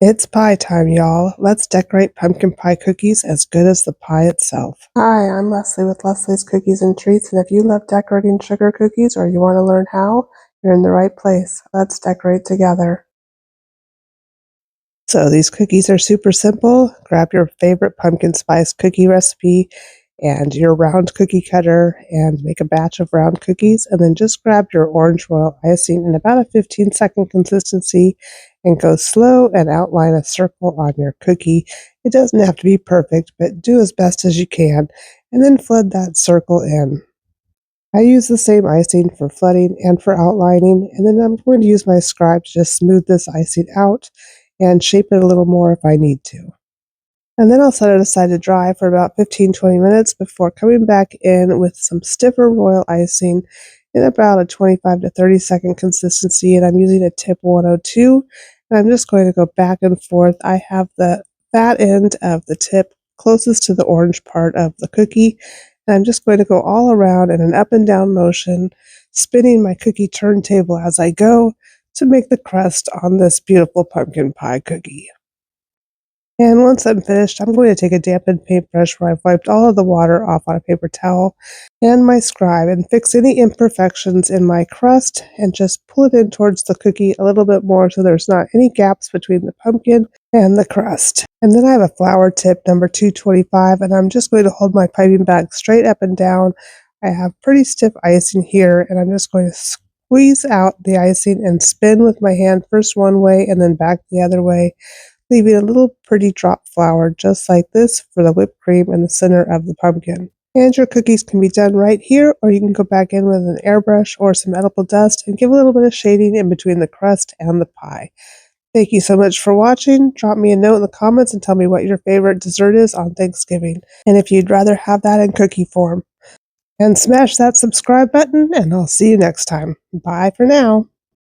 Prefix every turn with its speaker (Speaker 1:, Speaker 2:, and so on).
Speaker 1: It's pie time, y'all. Let's decorate pumpkin pie cookies as good as the pie itself. Hi, I'm Leslie with Leslie's Cookies and Treats, and if you love decorating sugar cookies or you want to learn how, you're in the right place. Let's decorate together. So these cookies are super simple. Grab your favorite pumpkin spice cookie recipe and your round cookie cutter and make a batch of round cookies, and then just grab your orange royal icing in about a 15-second consistency and go slow and outline a circle on your cookie. It doesn't have to be perfect, but do as best as you can, and then flood that circle in. I use the same icing for flooding and for outlining, and then I'm going to use my scribe to just smooth this icing out and shape it a little more if I need to. And then I'll set it aside to dry for about 15-20 minutes before coming back in with some stiffer royal icing in about a 25 to 30-second consistency, and I'm using a tip 102, and I'm just going to go back and forth. I have the fat end of the tip closest to the orange part of the cookie, and I'm just going to go all around in an up and down motion, spinning my cookie turntable as I go to make the crust on this beautiful pumpkin pie cookie. And once I'm finished, I'm going to take a dampened paintbrush where I've wiped all of the water off on a paper towel and my scribe and fix any imperfections in my crust and just pull it in towards the cookie a little bit more so there's not any gaps between the pumpkin and the crust. And then I have a flour tip number 225, and I'm just going to hold my piping bag straight up and down. I have pretty stiff icing here, and I'm just going to squeeze out the icing and spin with my hand first one way and then back the other way, leaving a little pretty drop flour just like this for the whipped cream in the center of the pumpkin. And your cookies can be done right here, or you can go back in with an airbrush or some edible dust and give a little bit of shading in between the crust and the pie. Thank you so much for watching. Drop me a note in the comments and tell me what your favorite dessert is on Thanksgiving, and if you'd rather have that in cookie form. And smash that subscribe button, and I'll see you next time. Bye for now.